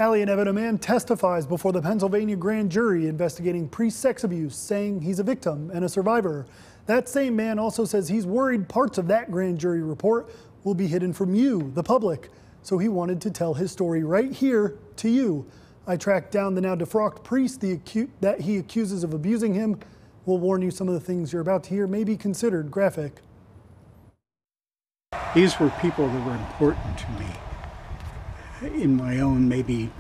Allie and Evan, a man testifies before the Pennsylvania grand jury investigating priest-sex abuse, saying he's a victim and a survivor. That same man also says he's worried parts of that grand jury report will be hidden from you, the public. So he wanted to tell his story right here to you. I tracked down the now defrocked priest that he accuses of abusing him. We'll warn you, some of the things you're about to hear may be considered graphic. These were people that were important to me in my own maybe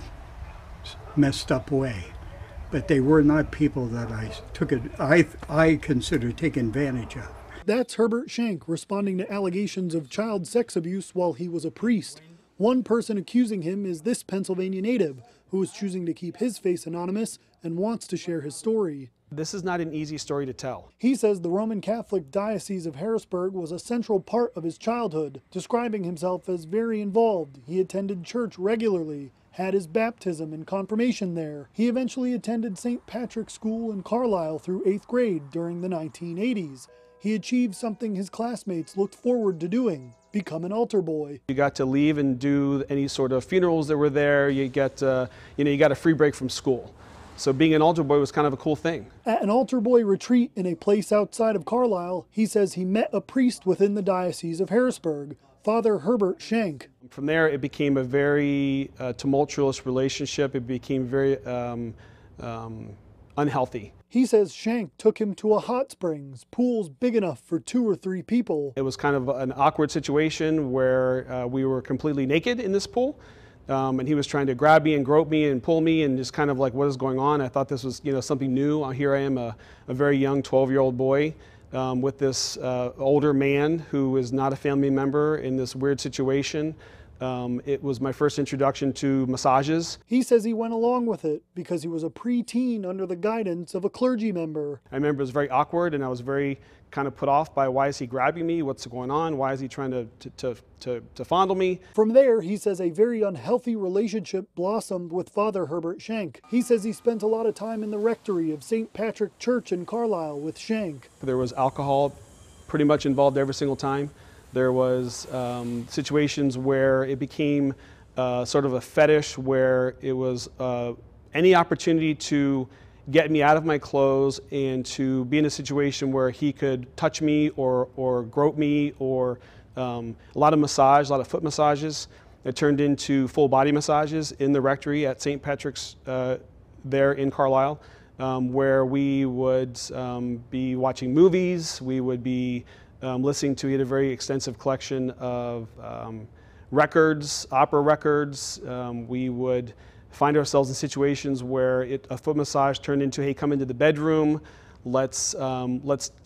messed up way, but they were not people that I consider taking advantage of. That's Herbert Shank responding to allegations of child sex abuse while he was a priest. One person accusing him is this Pennsylvania native who is choosing to keep his face anonymous and wants to share his story. This is not an easy story to tell. He says the Roman Catholic Diocese of Harrisburg was a central part of his childhood, describing himself as very involved. He attended church regularly, had his baptism and confirmation there. He eventually attended St. Patrick's School in Carlisle through 8th grade during the 1980s. He achieved something his classmates looked forward to doing: become an altar boy. You got to leave and do any sort of funerals that were there. You got a free break from school. So being an altar boy was kind of a cool thing. At an altar boy retreat in a place outside of Carlisle, he says he met a priest within the Diocese of Harrisburg, Father Herbert Shank. From there, it became a very tumultuous relationship. It became very unhealthy. He says Shank took him to a hot springs, pools big enough for 2 or 3 people. It was kind of an awkward situation where we were completely naked in this pool. And he was trying to grab me and grope me and pull me and just kind of like, what is going on? I thought this was, something new. Here I am, a very young 12-year-old boy with this older man who is not a family member in this weird situation. It was my first introduction to massages. He says he went along with it because he was a preteen under the guidance of a clergy member. I remember it was very awkward, and I was very kind of put off by, why is he grabbing me? What's going on? Why is he trying to fondle me? From there, he says a very unhealthy relationship blossomed with Father Herbert Shank. He says he spent a lot of time in the rectory of St. Patrick Church in Carlisle with Shank. There was alcohol pretty much involved every single time. There was situations where it became sort of a fetish, where it was any opportunity to get me out of my clothes and to be in a situation where he could touch me or grope me, or a lot of massage, a lot of foot massages. It turned into full body massages in the rectory at St. Patrick's there in Carlisle, where we would be watching movies, we would be listening to. He had a very extensive collection of records, opera records. We would find ourselves in situations where a foot massage turned into, hey, come into the bedroom, let's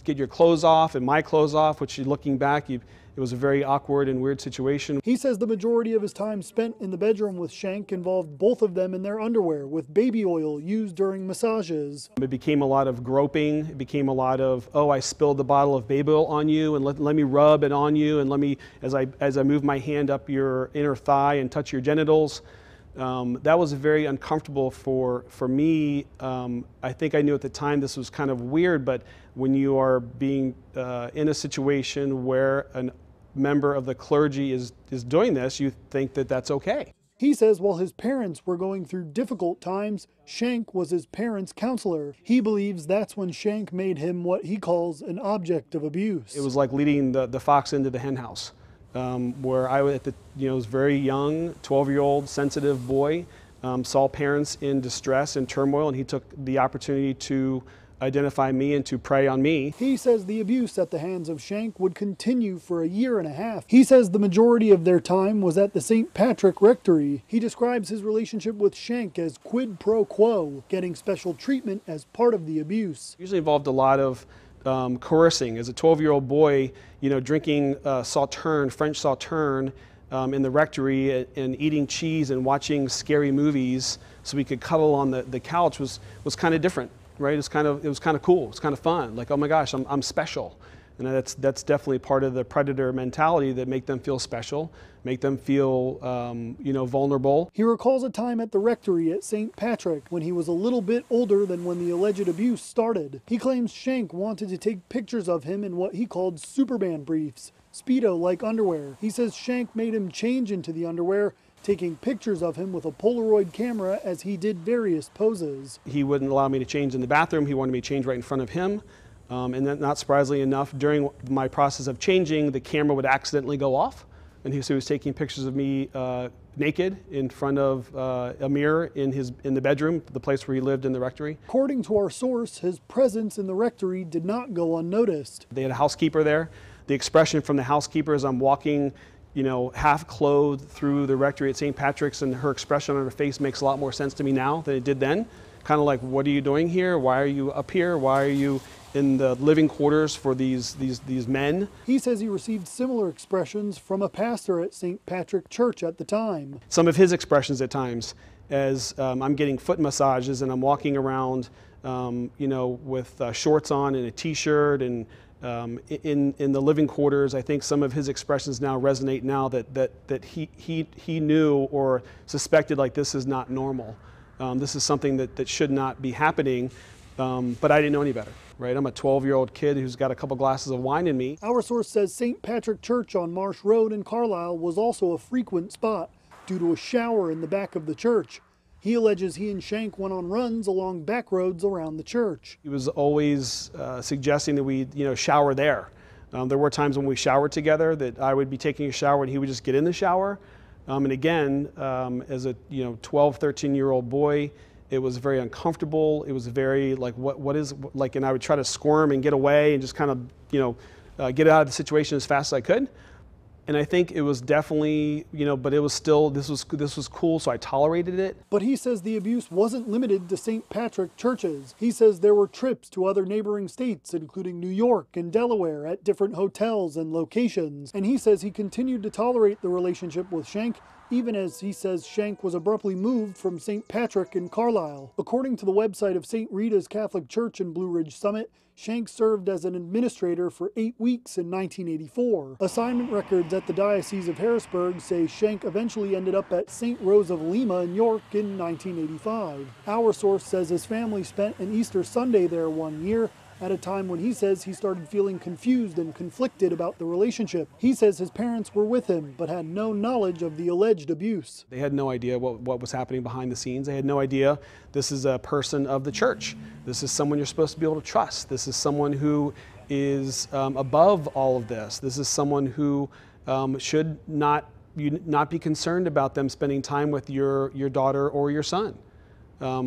get your clothes off and my clothes off, which, looking back, it was a very awkward and weird situation. He says the majority of his time spent in the bedroom with Shank involved both of them in their underwear, with baby oil used during massages. It became a lot of groping. It became a lot of, oh, I spilled the bottle of baby oil on you, and let me rub it on you, and let me, as I move my hand up your inner thigh and touch your genitals. That was very uncomfortable for me. I think I knew at the time this was kind of weird, but when you are being in a situation where a member of the clergy is doing this, you think that that's okay. He says while his parents were going through difficult times, Shank was his parents' counselor. He believes that's when Shank made him what he calls an object of abuse. It was like leading the fox into the hen house. Where I was very young, 12-year-old, sensitive boy, saw parents in distress and turmoil, and he took the opportunity to identify me and to prey on me. He says the abuse at the hands of Shank would continue for a year and a half. He says the majority of their time was at the St. Patrick Rectory. He describes his relationship with Shank as quid pro quo, getting special treatment as part of the abuse. It usually involved a lot of coercing. As a 12-year-old boy, drinking Sauterne, French Sauterne, in the rectory, and eating cheese and watching scary movies so we could cuddle on the couch was kind of different, right? It was kind of cool. It's kind of fun. Like, oh my gosh, I'm special. And that's definitely part of the predator mentality, that make them feel special, make them feel vulnerable. He recalls a time at the rectory at St. Patrick when he was a little bit older than when the alleged abuse started. He claims Shank wanted to take pictures of him in what he called Superman briefs, Speedo-like underwear. He says Shank made him change into the underwear taking pictures of him with a Polaroid camera as he did various poses. He wouldn't allow me to change in the bathroom. He wanted me to change right in front of him. And then, not surprisingly enough, during my process of changing, the camera would accidentally go off. And he was taking pictures of me naked in front of a mirror in the bedroom, the place where he lived in the rectory. According to our source, his presence in the rectory did not go unnoticed. They had a housekeeper there. The expression from the housekeeper as I'm walking, half clothed through the rectory at St. Patrick's, and her expression on her face makes a lot more sense to me now than it did then. Kind of like, what are you doing here? Why are you up here? Why are you in the living quarters for these men? He says he received similar expressions from a pastor at St. Patrick Church at the time. Some of his expressions at times, as I'm getting foot massages and I'm walking around, with shorts on and a t-shirt and in the living quarters, I think some of his expressions now resonate now that he knew or suspected, like, this is not normal. This is something that should not be happening, but I didn't know any better, right? I'm a 12-year-old kid who's got a couple glasses of wine in me. Our source says St. Patrick Church on Marsh Road in Carlisle was also a frequent spot due to a shower in the back of the church. He alleges he and Shank went on runs along back roads around the church. He was always suggesting that we, shower there. There were times when we showered together that I would be taking a shower and he would just get in the shower. And again, as a 12, 13-year-old boy, it was very uncomfortable. It was very like, what is, like, and I would try to squirm and get away and just kind of, get out of the situation as fast as I could. And I think it was definitely, but it was still, this was cool, so I tolerated it. But he says the abuse wasn't limited to St. Patrick churches. He says there were trips to other neighboring states, including New York and Delaware, at different hotels and locations. And he says he continued to tolerate the relationship with Shank, even as he says Shank was abruptly moved from St. Patrick in Carlisle. According to the website of St. Rita's Catholic Church in Blue Ridge Summit, Shank served as an administrator for 8 weeks in 1984. Assignment records at the Diocese of Harrisburg say Shank eventually ended up at St. Rose of Lima in York in 1985. Our source says his family spent an Easter Sunday there one year, at a time when he says he started feeling confused and conflicted about the relationship. He says his parents were with him, but had no knowledge of the alleged abuse. They had no idea what was happening behind the scenes. They had no idea this is a person of the church. This is someone you're supposed to be able to trust. This is someone who is above all of this. This is someone who should not be concerned about them spending time with your daughter or your son.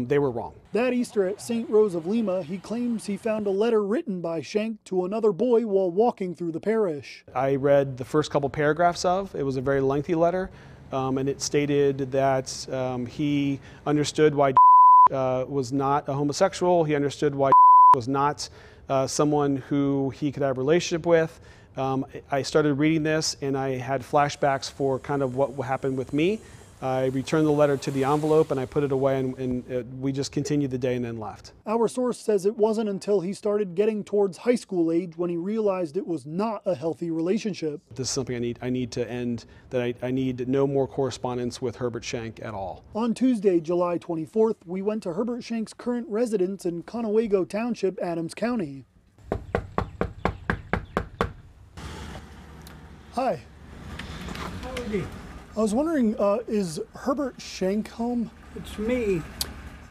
They were wrong. That Easter at St. Rose of Lima, he claims he found a letter written by Shank to another boy while walking through the parish. I read the first couple paragraphs of it. Was a very lengthy letter, and it stated that he understood why was not a homosexual. He understood why was not someone who he could have a relationship with. I started reading this and I had flashbacks for kind of what happened with me. I returned the letter to the envelope and I put it away, and we just continued the day and then left. Our source says it wasn't until he started getting towards high school age when he realized it was not a healthy relationship. This is something I need to end, that I need no more correspondence with Herbert Shank at all. On Tuesday, July 24th, we went to Herbert Shank's current residence in Conewago Township, Adams County. Hi. Howdy. I was wondering, is Herbert Shank home? It's me.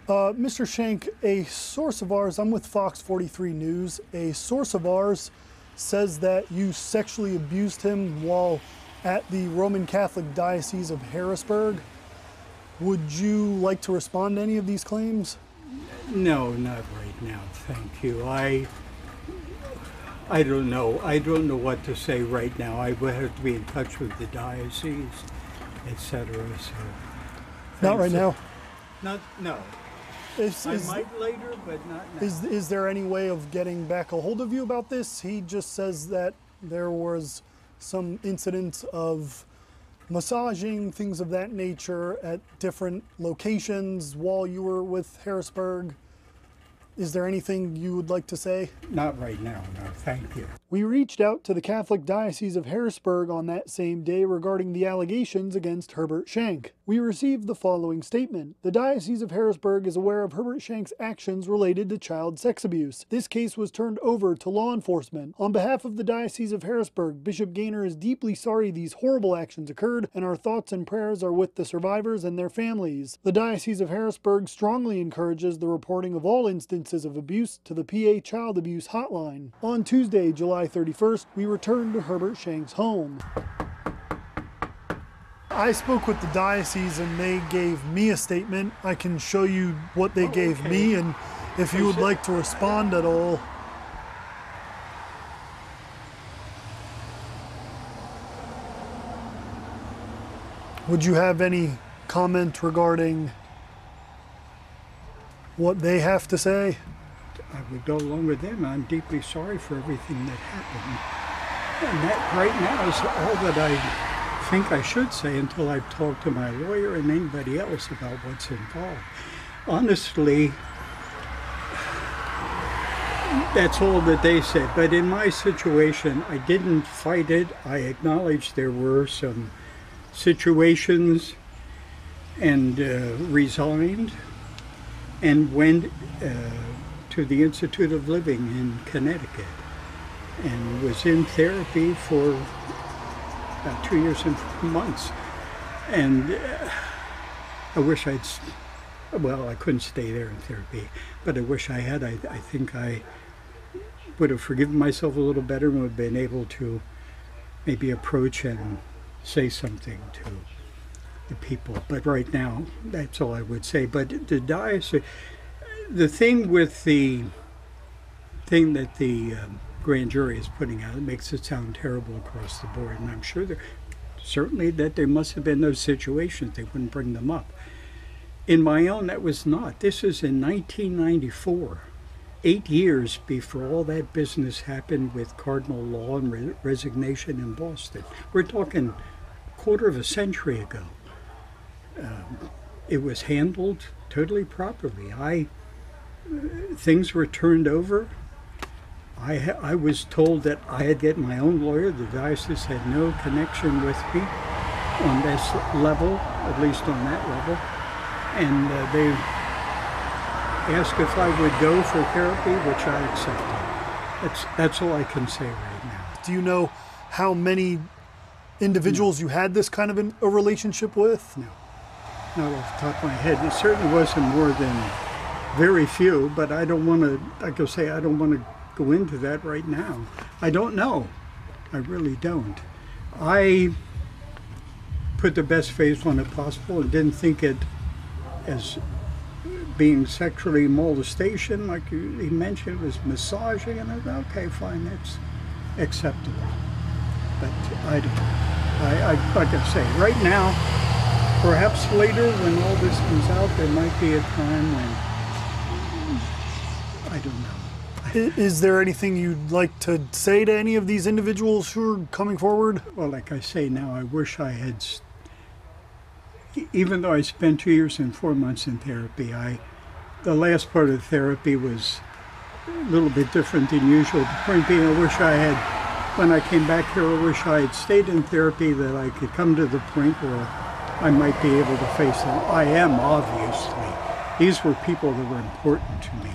Mr. Shank, a source of ours, I'm with FOX43 News, a source of ours says that you sexually abused him while at the Roman Catholic Diocese of Harrisburg. Would you like to respond to any of these claims? No, not right now, thank you. I don't know. I don't know what to say right now. I would have to be in touch with the diocese, etc. So, not right now. No. I might later, but not now. Is there any way of getting back a hold of you about this? He just says that there was some incidents of massaging, things of that nature at different locations while you were with Harrisburg. Is there anything you would like to say? Not right now, no, thank you. We reached out to the Catholic Diocese of Harrisburg on that same day regarding the allegations against Herbert Shank. We received the following statement. The Diocese of Harrisburg is aware of Herbert Shank's actions related to child sex abuse. This case was turned over to law enforcement. On behalf of the Diocese of Harrisburg, Bishop Gaynor is deeply sorry these horrible actions occurred, and our thoughts and prayers are with the survivors and their families. The Diocese of Harrisburg strongly encourages the reporting of all instances of abuse to the PA Child Abuse Hotline. On Tuesday, July 31st, we returned to Herbert Shank's home. I spoke with the diocese and they gave me a statement. I can show you what they gave me, and if you would like to respond at all. Would you have any comment regarding what they have to say? I would go along with them. I'm deeply sorry for everything that happened. And that right now is all that I think I should say until I've talked to my lawyer and anybody else about what's involved. Honestly, that's all that they said. But in my situation, I didn't fight it. I acknowledged there were some situations and resigned and went to the Institute of Living in Connecticut and was in therapy for about 2 years and 4 months. And I wish well, I couldn't stay there in therapy, but I wish I had. I think I would have forgiven myself a little better and would have been able to maybe approach and say something to the people. But right now, that's all I would say. But the diocese, the thing with the thing that the grand jury is putting out, it makes it sound terrible across the board. And I'm sure certainly that there must have been those situations. They wouldn't bring them up. In my own, that was not. This is in 1994, 8 years before all that business happened with cardinal law and resignation in Boston. We're talking a quarter of a century ago. It was handled totally properly. Things were turned over. I was told that I had to get my own lawyer. The diocese had no connection with me on this level, at least on that level. And they asked if I would go for therapy, which I accepted. That's all I can say right now. Do you know how many individuals you had this kind of a relationship with? No, not off the top of my head. It certainly wasn't more than very few, but I don't want to, like I say, I don't want to go into that right now. I don't know. I really don't. I put the best face on it possible and didn't think it as being sexually molestation, like he mentioned, it was massaging, and I thought, okay, fine, that's acceptable. But I don't. Like I say, right now, perhaps later when all this comes out, there might be a time when, I don't know. Is there anything you'd like to say to any of these individuals who are coming forward? Well, like I say now, I wish I had, even though I spent 2 years and 4 months in therapy, the last part of therapy was a little bit different than usual. The point being, I wish I had, when I came back here, I wish I had stayed in therapy, that I could come to the point where I might be able to face them. I am, obviously. These were people that were important to me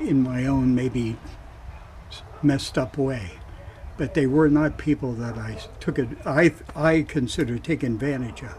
in my own maybe messed up way. But they were not people that I consider taking advantage of.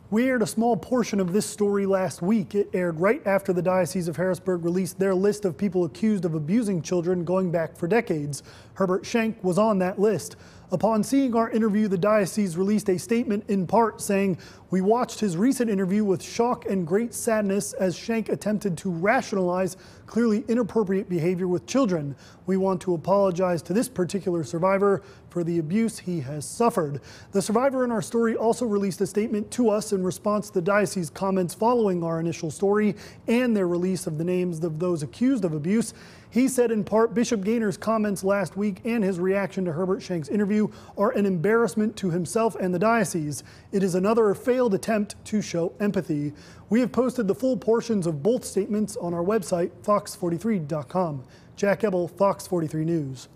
We aired a small portion of this story last week. It aired right after the Diocese of Harrisburg released their list of people accused of abusing children going back for decades. Herbert Shank was on that list. Upon seeing our interview, the diocese released a statement in part saying, "We watched his recent interview with shock and great sadness as Shank attempted to rationalize clearly inappropriate behavior with children. We want to apologize to this particular survivor for the abuse he has suffered." The survivor in our story also released a statement to us in response to the diocese comments following our initial story and their release of the names of those accused of abuse. He said in part, Bishop Gaynor's comments last week and his reaction to Herbert Schenk's interview are an embarrassment to himself and the diocese. It is another failed attempt to show empathy. We have posted the full portions of both statements on our website, fox43.com. Jack Ebel, Fox 43 News.